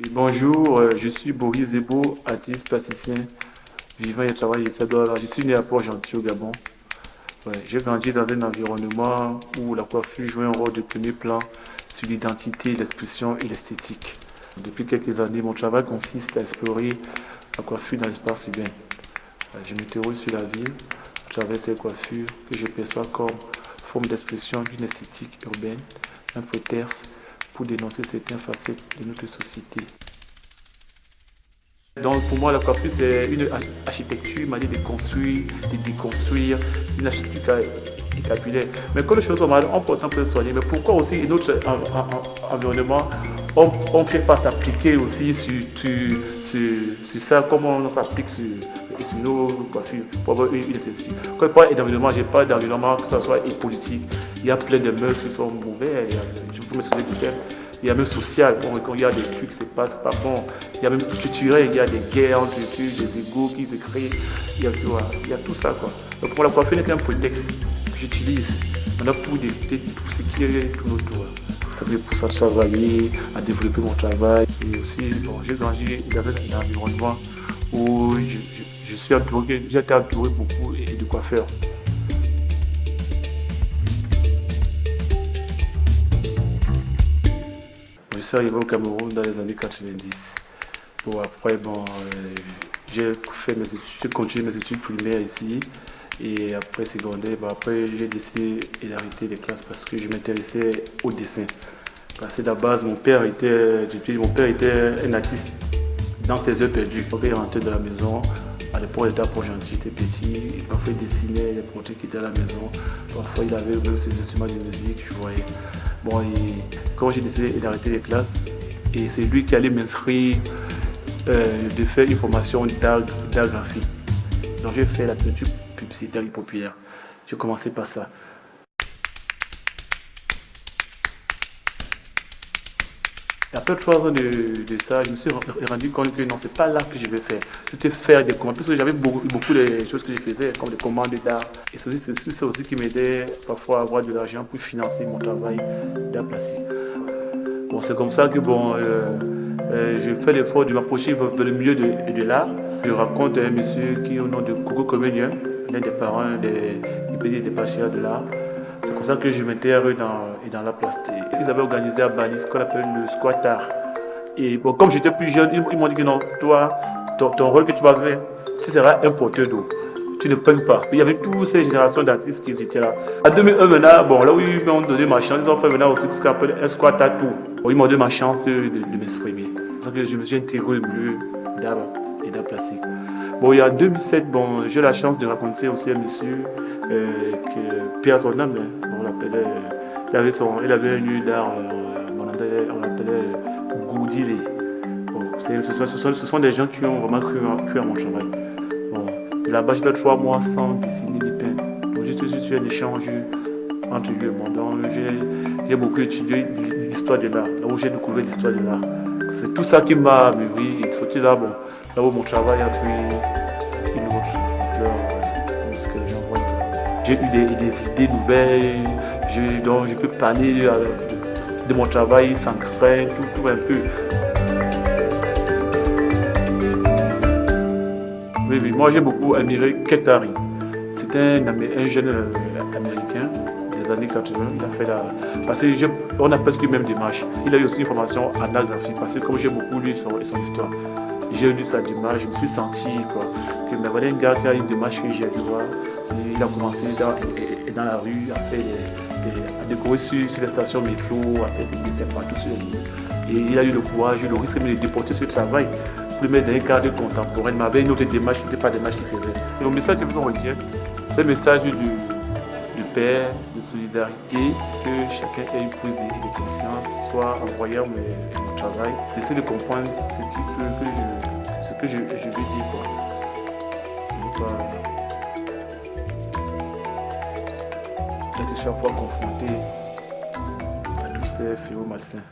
Et bonjour, je suis Boris Zebo, artiste plasticien, vivant et travaillant ici. Je suis né à Port-Gentil au Gabon. Ouais, j'ai grandi dans un environnement où la coiffure jouait un rôle de premier plan sur l'identité, l'expression et l'esthétique. Depuis quelques années, mon travail consiste à explorer la coiffure dans l'espace urbain. Je m'interroge sur la ville à travers ces coiffures que je perçois comme forme d'expression d'une esthétique urbaine, un prétexte pour dénoncer certaines facettes de notre société. Donc pour moi, la coiffure, c'est une architecture, une manière de construire, de déconstruire, une architecture capulaire. Mais quand les choses sont mal, on peut un peu soigner. Mais pourquoi aussi notre environnement, on ne fait pas s'appliquer aussi sur ça, comme on s'applique sur nos coiffures pour avoir une esthétique. Quand je parle d'environnement, je parle d'environnement, que ce soit politique. Il y a plein de mœurs qui sont mauvais. Je peux me souvenir du thème. Il y a même social, quand il y a des trucs qui se passent pas bon. Il y a même culturel, il y a des guerres entre des égos qui se créent. Il y a tout ça, quoi. Donc pour la coiffure n'est qu'un prétexte que j'utilise. On a pour éviter tout ce qui est tout autour. Ça fait pour ça travailler, à développer mon travail. Et aussi, bon, j'ai grandi dans un environnement où j'ai été entouré beaucoup de coiffeurs. Je suis arrivé au Cameroun dans les années 90. Bon, après, j'ai continué mes études primaires ici. Et après secondaire, après j'ai décidé d'arrêter les classes parce que je m'intéressais au dessin. Parce que de la base, mon père était un artiste dans ses heures perdues. Quand il rentrait de la maison, à l'époque il était à Port-Gentil, j'étais petit, parfois il dessinait les portraits qui étaient à la maison, parfois il avait même ses instruments de musique, je voyais. Bon, et quand j'ai décidé d'arrêter les classes, et c'est lui qui allait m'inscrire de faire une formation d'art graphique. Donc j'ai fait la peinture publicitaire et populaire. J'ai commencé par ça. Et après 3 ans de ça, je me suis rendu compte que non, c'est pas là que je vais faire. C'était faire des commandes. Parce que j'avais beaucoup de choses que je faisais, comme des commandes d'art. Et c'est ça aussi qui m'aidait parfois à avoir de l'argent pour financer mon travail d'art plastique. Bon, c'est comme ça que je fais l'effort de m'approcher vers le milieu de l'art. Je rencontre un monsieur qui est au nom de Coco Comenius, l'un des parents des patriarches de l'art. C'est comme ça que je m'intègre dans la plastique. Ils avaient organisé à Bali ce qu'on appelle le squat art. Et bon, comme j'étais plus jeune, ils m'ont dit que non, toi, ton rôle que tu vas faire, tu seras un porteur d'eau. Tu ne peignes pas. Il y avait toutes ces générations d'artistes qui étaient là. En 2001, maintenant, bon, là où ils m'ont donné ma chance, ils ont fait maintenant aussi ce qu'on appelle un squat art tour. Bon, ils m'ont donné ma chance de m'exprimer. C'est pour ça que je me suis intégré au milieu d'art et d'art plastique. Bon, il y a 2007, bon, j'ai eu la chance de rencontrer aussi un monsieur Pierre son âme, on l'appelait, il avait un lieu d'art, on l'appelait Goudilé. Bon, ce sont des gens qui ont vraiment cru à mon travail. Bon, là-bas, j'ai fait 3 mois sans dessiner ni peindre. Donc, j'ai tout sur un échange entre lui et moi. Donc, j'ai beaucoup étudié l'histoire de l'art, là où j'ai découvert l'histoire de l'art. C'est tout ça qui m'a mûri et sorti là, bon, là où mon travail a pris une autre ampleur, ce que les gens voient. J'ai eu des idées nouvelles, donc je peux parler de mon travail sans crainte, tout un peu. Oui, moi j'ai beaucoup admiré Keith Haring. C'est un jeune américain des années 80. Il a fait parce qu'on a presque la même démarche. Il a eu aussi une formation en art graphique parce que comme j'ai beaucoup lu son histoire, j'ai lu sa démarche, je me suis senti que mais voilà un gars qui a une démarche que j'ai dû voir. Il a commencé dans la rue à découvrir sur les stations métro, à faire des dessins partout sur les lignes. Et il a eu le courage, le risque de déporter ce travail pour le mettre dans un cadre contemporain, mais avec une autre démarche qui n'était pas la démarche qu'il faisait. Et le message que je retiens, c'est le message du paix, de solidarité, que chacun ait une prise de conscience, soit en voyant mon travail, d'essayer de comprendre ce que je veux dire. Être chaque fois confronté à tous ces fléaux malsains.